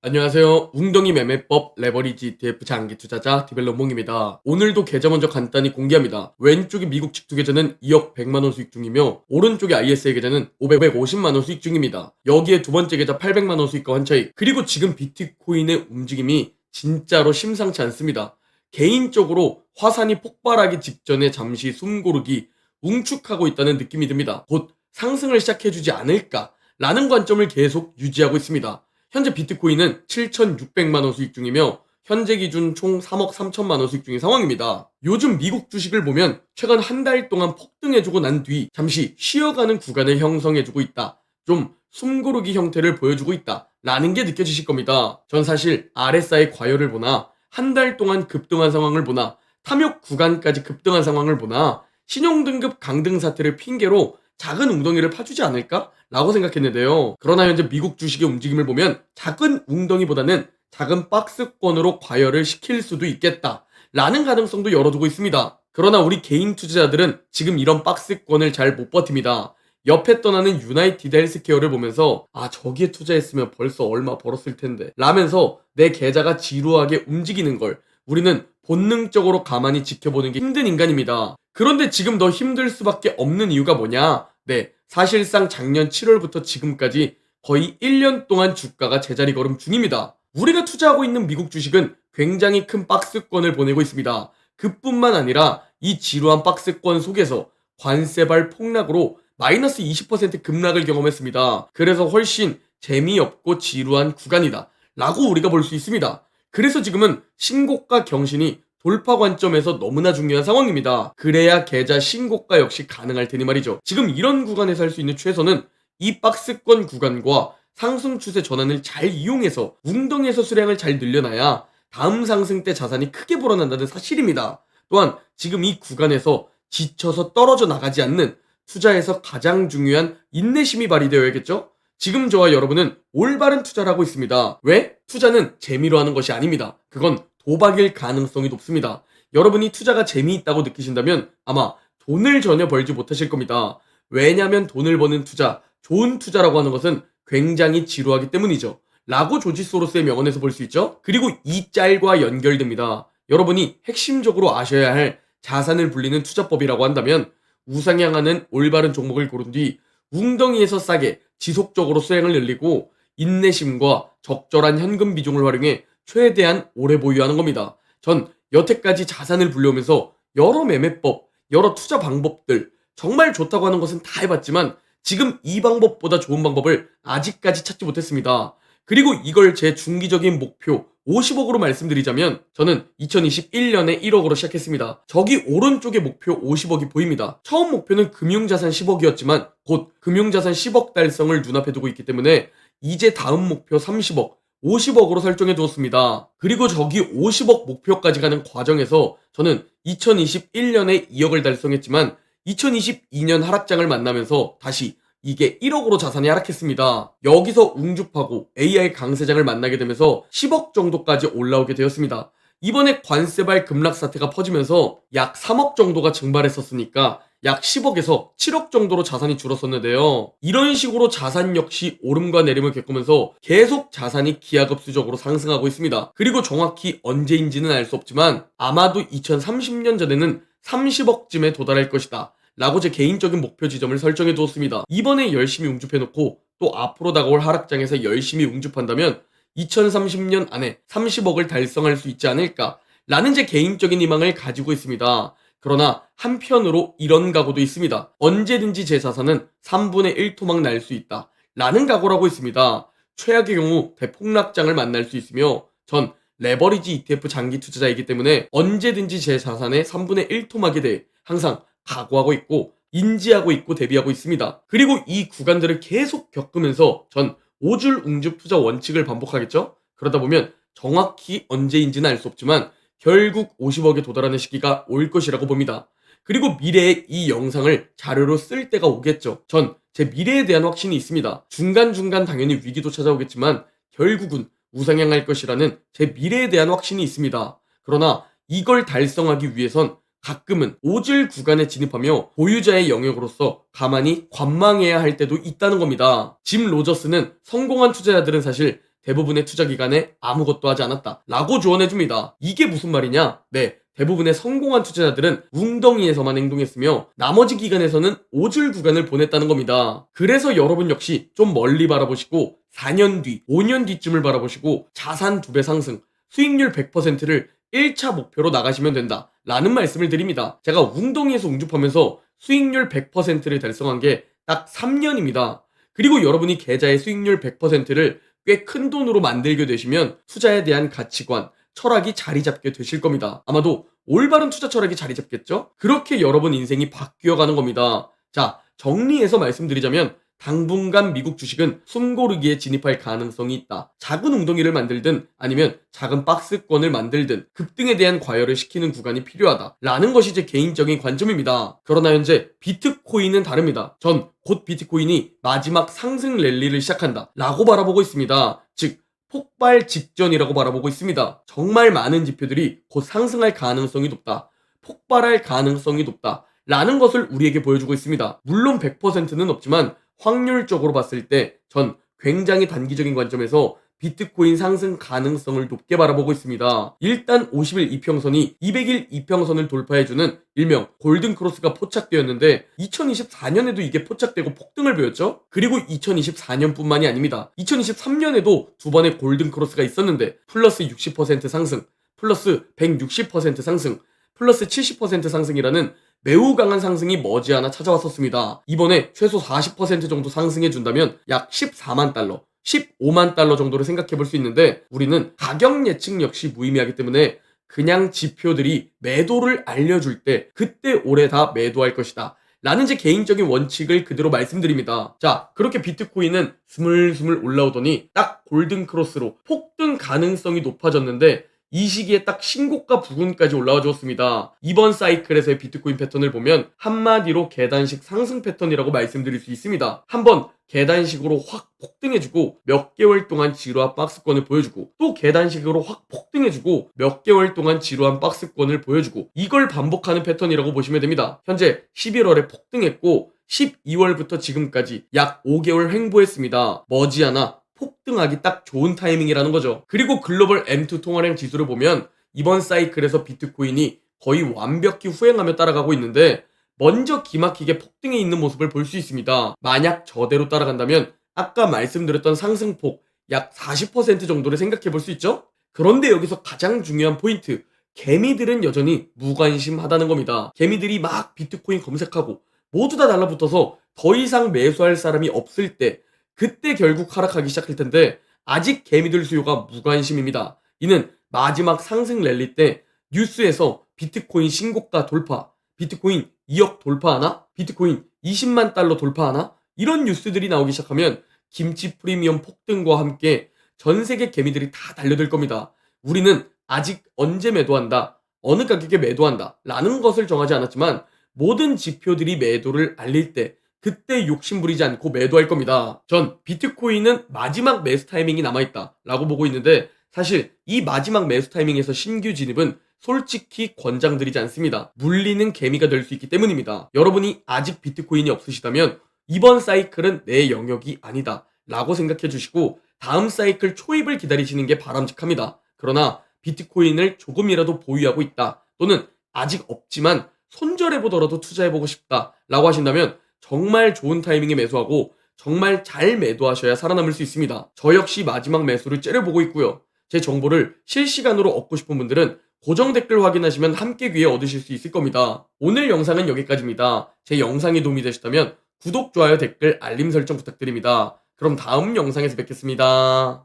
안녕하세요. 웅덩이 매매법 레버리지 ETF 장기 투자자 디벨로몽입니다. 오늘도 계좌 먼저 간단히 공개합니다. 왼쪽이 미국 직투 계좌는 2억 100만원 수익 중이며 오른쪽의 ISA 계좌는 550만원 수익 중입니다. 여기에 두 번째 계좌 800만원 수익과 환차익, 그리고 지금 비트코인의 움직임이 진짜로 심상치 않습니다. 개인적으로 화산이 폭발하기 직전에 잠시 숨고르기, 웅축하고 있다는 느낌이 듭니다. 곧 상승을 시작해주지 않을까라는 관점을 계속 유지하고 있습니다. 현재 비트코인은 7,600만원 수익 중이며 현재 기준 총 3억 3천만원 수익 중인 상황입니다. 요즘 미국 주식을 보면 최근 한 달 동안 폭등해주고 난 뒤 잠시 쉬어가는 구간을 형성해주고 있다. 좀 숨고르기 형태를 보여주고 있다. 라는 게 느껴지실 겁니다. 전 사실 RSI 과열을 보나 한 달 동안 급등한 상황을 보나 탐욕 구간까지 급등한 상황을 보나 신용등급 강등 사태를 핑계로 작은 웅덩이를 파주지 않을까? 라고 생각했는데요. 그러나 현재 미국 주식의 움직임을 보면 작은 웅덩이보다는 작은 박스권으로 과열을 시킬 수도 있겠다 라는 가능성도 열어두고 있습니다. 그러나 우리 개인 투자자들은 지금 이런 박스권을 잘 못 버팁니다. 옆에 떠나는 유나이티드 헬스케어를 보면서 저기에 투자했으면 벌써 얼마 벌었을 텐데 라면서 내 계좌가 지루하게 움직이는 걸 우리는 본능적으로 가만히 지켜보는 게 힘든 인간입니다. 그런데 지금 더 힘들 수밖에 없는 이유가 뭐냐? 네, 사실상 작년 7월부터 지금까지 거의 1년 동안 주가가 제자리 걸음 중입니다. 우리가 투자하고 있는 미국 주식은 굉장히 큰 박스권을 보내고 있습니다. 그뿐만 아니라 이 지루한 박스권 속에서 관세발 폭락으로 마이너스 20% 급락을 경험했습니다. 그래서 훨씬 재미없고 지루한 구간이다 라고 우리가 볼 수 있습니다. 그래서 지금은 신고가 경신이 돌파 관점에서 너무나 중요한 상황입니다. 그래야 계좌 신고가 역시 가능할 테니 말이죠. 지금 이런 구간에서 할 수 있는 최선은 이 박스권 구간과 상승 추세 전환을 잘 이용해서 웅덩이에서 수량을 잘 늘려놔야 다음 상승 때 자산이 크게 불어난다는 사실입니다. 또한 지금 이 구간에서 지쳐서 떨어져 나가지 않는 투자에서 가장 중요한 인내심이 발휘되어야겠죠? 지금 저와 여러분은 올바른 투자를 하고 있습니다. 왜? 투자는 재미로 하는 것이 아닙니다. 그건 도박일 가능성이 높습니다. 여러분이 투자가 재미있다고 느끼신다면 아마 돈을 전혀 벌지 못하실 겁니다. 왜냐면 돈을 버는 투자, 좋은 투자라고 하는 것은 굉장히 지루하기 때문이죠. 라고 조지 소로스의 명언에서 볼 수 있죠. 그리고 이 짤과 연결됩니다. 여러분이 핵심적으로 아셔야 할 자산을 불리는 투자법이라고 한다면 우상향하는 올바른 종목을 고른 뒤 웅덩이에서 싸게 지속적으로 수행을 늘리고 인내심과 적절한 현금 비중을 활용해 최대한 오래 보유하는 겁니다. 전 여태까지 자산을 불려오면서 여러 매매법, 여러 투자 방법들 정말 좋다고 하는 것은 다 해봤지만 지금 이 방법보다 좋은 방법을 아직까지 찾지 못했습니다. 그리고 이걸 제 중기적인 목표 50억으로 말씀드리자면 저는 2021년에 1억으로 시작했습니다. 저기 오른쪽에 목표 50억이 보입니다. 처음 목표는 금융자산 10억이었지만 곧 금융자산 10억 달성을 눈앞에 두고 있기 때문에 이제 다음 목표 30억, 50억으로 설정해 두었습니다. 그리고 저기 50억 목표까지 가는 과정에서 저는 2021년에 2억을 달성했지만 2022년 하락장을 만나면서 다시 이게 1억으로 자산이 하락했습니다. 여기서 웅주파고 AI 강세장을 만나게 되면서 10억 정도까지 올라오게 되었습니다. 이번에 관세발 급락 사태가 퍼지면서 약 3억 정도가 증발했었으니까 약 10억에서 7억 정도로 자산이 줄었었는데요. 이런 식으로 자산 역시 오름과 내림을 겪으면서 계속 자산이 기하급수적으로 상승하고 있습니다. 그리고 정확히 언제인지는 알 수 없지만 아마도 2030년 전에는 30억쯤에 도달할 것이다 라고 제 개인적인 목표 지점을 설정해 두었습니다. 이번에 열심히 웅줍해놓고 또 앞으로 다가올 하락장에서 열심히 웅줍한다면 2030년 안에 30억을 달성할 수 있지 않을까 라는 제 개인적인 희망을 가지고 있습니다. 그러나 한편으로 이런 각오도 있습니다. 언제든지 제 자산은 3분의 1 토막 날 수 있다 라는 각오를 하고 있습니다. 최악의 경우 대폭락장을 만날 수 있으며 전 레버리지 ETF 장기 투자자이기 때문에 언제든지 제 자산의 3분의 1 토막에 대해 항상 각오하고 있고 인지하고 있고 대비하고 있습니다. 그리고 이 구간들을 계속 겪으면서 전 5줄 웅줍 투자 원칙을 반복하겠죠? 그러다 보면 정확히 언제인지는 알 수 없지만 결국 50억에 도달하는 시기가 올 것이라고 봅니다. 그리고 미래에 이 영상을 자료로 쓸 때가 오겠죠. 전 제 미래에 대한 확신이 있습니다. 중간중간 당연히 위기도 찾아오겠지만 결국은 우상향할 것이라는 제 미래에 대한 확신이 있습니다. 그러나 이걸 달성하기 위해선 가끔은 오질 구간에 진입하며 보유자의 영역으로서 가만히 관망해야 할 때도 있다는 겁니다. 짐 로저스는 성공한 투자자들은 사실 대부분의 투자 기간에 아무것도 하지 않았다 라고 조언해줍니다. 이게 무슨 말이냐? 네, 대부분의 성공한 투자자들은 웅덩이에서만 행동했으며 나머지 기간에서는 오질 구간을 보냈다는 겁니다. 그래서 여러분 역시 좀 멀리 바라보시고 4년 뒤, 5년 뒤쯤을 바라보시고 자산 2배 상승, 수익률 100%를 1차 목표로 나가시면 된다 라는 말씀을 드립니다. 제가 웅덩이에서 웅줍하면서 수익률 100%를 달성한 게 딱 3년입니다. 그리고 여러분이 계좌의 수익률 100%를 꽤 큰 돈으로 만들게 되시면 투자에 대한 가치관, 철학이 자리 잡게 되실 겁니다. 아마도 올바른 투자 철학이 자리 잡겠죠? 그렇게 여러분 인생이 바뀌어 가는 겁니다. 자, 정리해서 말씀드리자면 당분간 미국 주식은 숨고르기에 진입할 가능성이 있다. 작은 웅덩이를 만들든 아니면 작은 박스권을 만들든 급등에 대한 과열을 시키는 구간이 필요하다 라는 것이 제 개인적인 관점입니다. 그러나 현재 비트코인은 다릅니다. 전 곧 비트코인이 마지막 상승 랠리를 시작한다 라고 바라보고 있습니다. 즉 폭발 직전이라고 바라보고 있습니다. 정말 많은 지표들이 곧 상승할 가능성이 높다, 폭발할 가능성이 높다 라는 것을 우리에게 보여주고 있습니다. 물론 100%는 없지만 확률적으로 봤을 때 전 굉장히 단기적인 관점에서 비트코인 상승 가능성을 높게 바라보고 있습니다. 일단 50일 이평선이 200일 이평선을 돌파해주는 일명 골든크로스가 포착되었는데 2024년에도 이게 포착되고 폭등을 보였죠? 그리고 2024년뿐만이 아닙니다. 2023년에도 두 번의 골든크로스가 있었는데 플러스 60% 상승, 플러스 160% 상승, 플러스 70% 상승이라는 매우 강한 상승이 머지않아 찾아왔었습니다. 이번에 최소 40% 정도 상승해준다면 약 14만 달러, 15만 달러 정도를 생각해 볼 수 있는데 우리는 가격 예측 역시 무의미하기 때문에 그냥 지표들이 매도를 알려줄 때 그때 올해 다 매도할 것이다 라는 제 개인적인 원칙을 그대로 말씀드립니다. 자, 그렇게 비트코인은 스물스물 올라오더니 딱 골든크로스로 폭등 가능성이 높아졌는데 이 시기에 딱 신고가 부근까지 올라와 주었습니다. 이번 사이클에서의 비트코인 패턴을 보면 한마디로 계단식 상승 패턴이라고 말씀드릴 수 있습니다. 한번 계단식으로 확 폭등해주고 몇 개월 동안 지루한 박스권을 보여주고 또 계단식으로 확 폭등해주고 몇 개월 동안 지루한 박스권을 보여주고 이걸 반복하는 패턴이라고 보시면 됩니다. 현재 11월에 폭등했고 12월부터 지금까지 약 5개월 횡보했습니다. 머지않아 폭등하기 딱 좋은 타이밍이라는 거죠. 그리고 글로벌 M2 통화량 지수를 보면 이번 사이클에서 비트코인이 거의 완벽히 후행하며 따라가고 있는데 먼저 기막히게 폭등해 있는 모습을 볼 수 있습니다. 만약 저대로 따라간다면 아까 말씀드렸던 상승폭 약 40% 정도를 생각해 볼 수 있죠? 그런데 여기서 가장 중요한 포인트, 개미들은 여전히 무관심하다는 겁니다. 개미들이 막 비트코인 검색하고 모두 다 달라붙어서 더 이상 매수할 사람이 없을 때 그때 결국 하락하기 시작할 텐데 아직 개미들 수요가 무관심입니다. 이는 마지막 상승 랠리 때 뉴스에서 비트코인 신고가 돌파, 비트코인 2억 돌파하나? 비트코인 20만 달러 돌파하나? 이런 뉴스들이 나오기 시작하면 김치 프리미엄 폭등과 함께 전 세계 개미들이 다 달려들 겁니다. 우리는 아직 언제 매도한다, 어느 가격에 매도한다 라는 것을 정하지 않았지만 모든 지표들이 매도를 알릴 때 그때 욕심 부리지 않고 매도할 겁니다. 전 비트코인은 마지막 매수 타이밍이 남아있다 라고 보고 있는데 사실 이 마지막 매수 타이밍에서 신규 진입은 솔직히 권장드리지 않습니다. 물리는 개미가 될 수 있기 때문입니다. 여러분이 아직 비트코인이 없으시다면 이번 사이클은 내 영역이 아니다 라고 생각해 주시고 다음 사이클 초입을 기다리시는 게 바람직합니다. 그러나 비트코인을 조금이라도 보유하고 있다 또는 아직 없지만 손절해보더라도 투자해보고 싶다 라고 하신다면 정말 좋은 타이밍에 매수하고 정말 잘 매도하셔야 살아남을 수 있습니다. 저 역시 마지막 매수를 째려보고 있고요. 제 정보를 실시간으로 얻고 싶은 분들은 고정 댓글 확인하시면 함께 귀에 얻으실 수 있을 겁니다. 오늘 영상은 여기까지입니다. 제 영상이 도움이 되셨다면 구독, 좋아요, 댓글, 알림 설정 부탁드립니다. 그럼 다음 영상에서 뵙겠습니다.